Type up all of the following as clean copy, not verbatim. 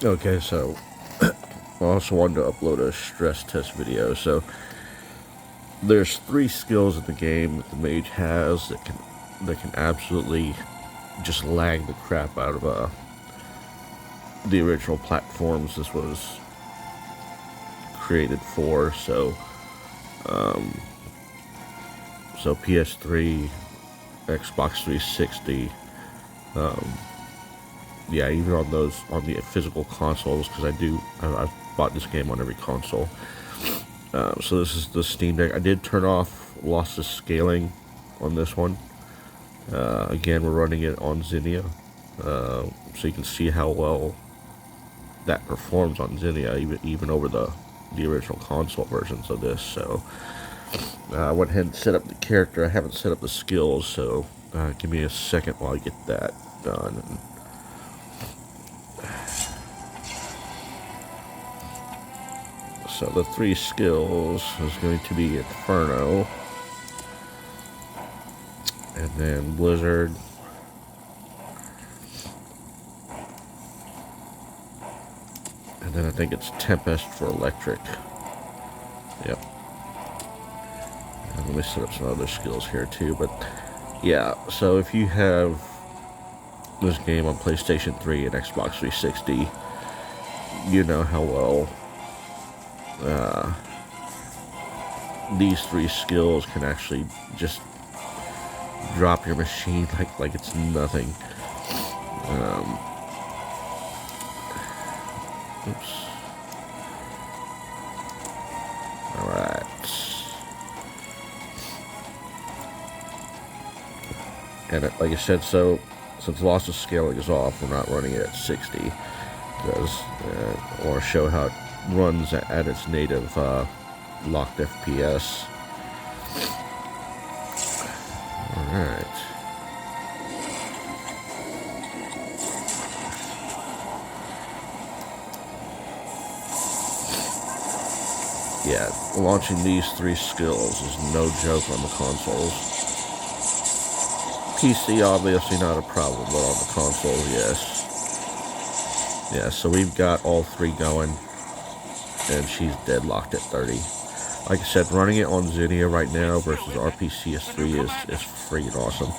Okay, so I also wanted to upload a stress test video. So there's 3 skills in the game that the mage has that can absolutely just lag the crap out of the original platforms this was created for. So PS3, Xbox 360, yeah, even on the physical consoles, because I've bought this game on every console. So this is the Steam Deck. I did turn off lossless scaling on this one. Again, we're running it on Xenia, so you can see how well that performs on Xenia, even over the original console versions of this. So I went ahead and set up the character. I haven't set up the skills, so give me a second while I get that done. So the 3 skills is going to be Inferno, and then Blizzard, and then I think it's Tempest for Electric. Yep. And let me set up some other skills here too, but yeah, so if you have this game on PlayStation 3 and Xbox 360, you know how well these 3 skills can actually just drop your machine like it's nothing. Oops. Alright. And like I said, so since loss of scaling is off, we're not running it at 60, because I want to show how it runs at its native locked FPS. Alright. Yeah, launching these 3 skills is no joke on the consoles. PC, obviously not a problem, but on the consoles, yes. Yeah, so we've got all 3 going, and she's deadlocked at 30. Like I said, running it on Xenia right now versus RPCS3 is freaking awesome.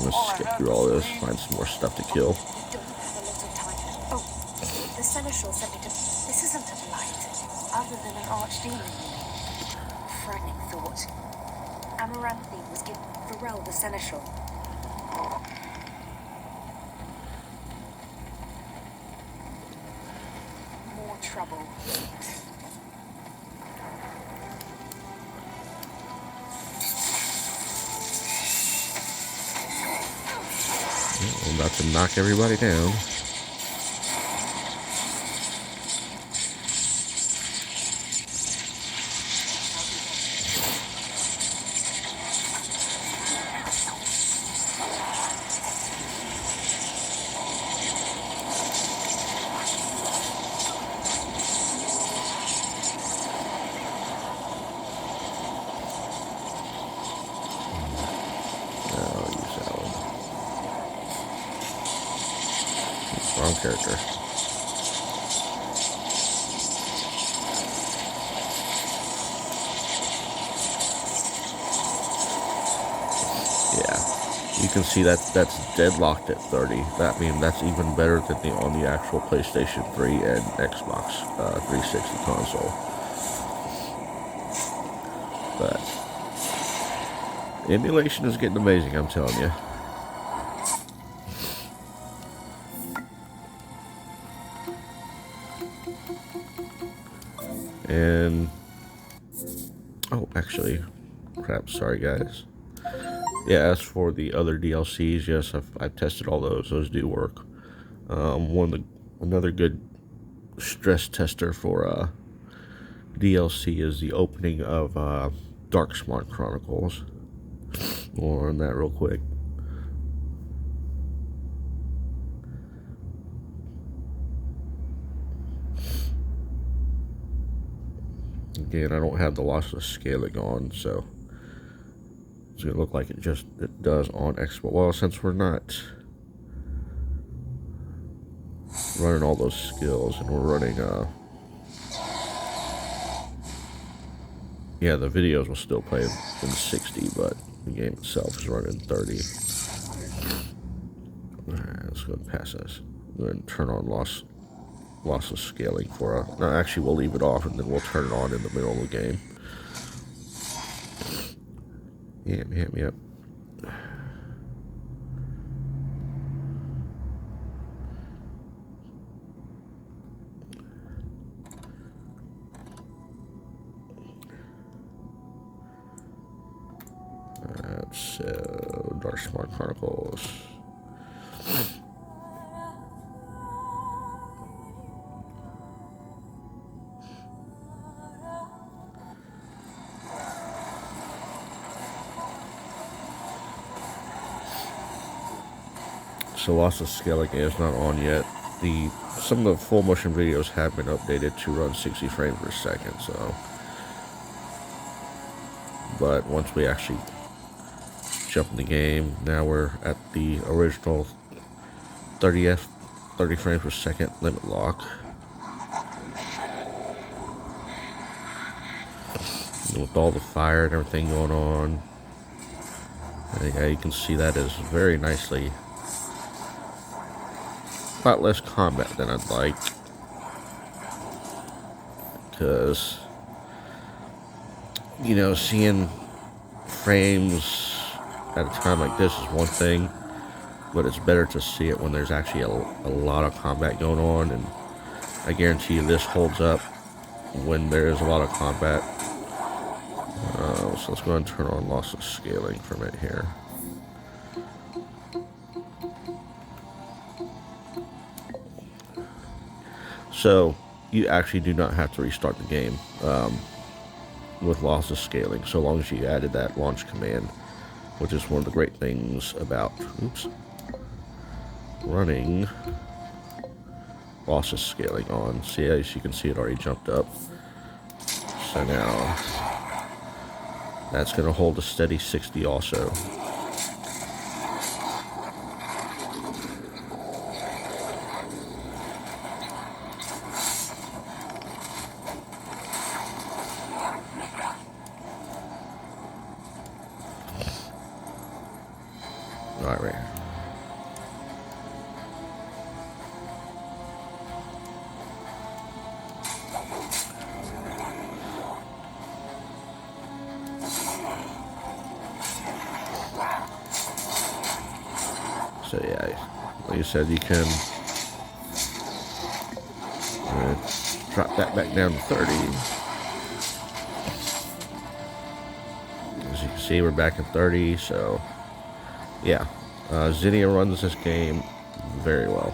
Let's skip through all this, find some more stuff to kill. The Seneschal sent me to... This isn't a blight, other than an archdemon. Frightening thought. Amaranthine was given Varel the Seneschal. More trouble. I'm about to knock everybody down. Wrong character. Yeah, you can see that's deadlocked at 30. That's even better than on the actual PlayStation 3 and Xbox 360 console. But emulation is getting amazing, I'm telling you. And oh, actually, crap. Sorry, guys. Yeah, as for the other DLCs, yes, I've tested all those. Those do work. Another good stress tester for DLC is the opening of Darksmart Chronicles. We'll run that real quick. Again, I don't have the lossless scaling on, so it's gonna look like it does on Xbox. Well, since we're not running all those skills, and we're running, yeah, the videos will still play in 60, but the game itself is running 30. Alright, let's go and pass this. Go ahead and turn on lossless scaling for no, actually we'll leave it off and then we'll turn it on in the middle of the game. Yep. So Dark Smart Chronicles. So lossless scaling is not on yet. Some of the full motion videos have been updated to run 60 frames per second. So, but once we actually jump in the game, now we're at the original 30 frames per second limit lock. With all the fire and everything going on, and yeah, you can see that is very nicely. A lot less combat than I'd like, because, you know, seeing frames at a time like this is one thing, but it's better to see it when there's actually a lot of combat going on, and I guarantee you this holds up when there is a lot of combat. So let's go ahead and turn on lossless scaling for a minute here. So you actually do not have to restart the game with lossless scaling, so long as you added that launch command, which is one of the great things about running lossless scaling on. See, as you can see, it already jumped up. So now that's going to hold a steady 60 also. Alright, right here. So yeah, like I said, you can drop that back down to 30. As you can see, we're back at 30, so yeah. Xenia runs this game very well.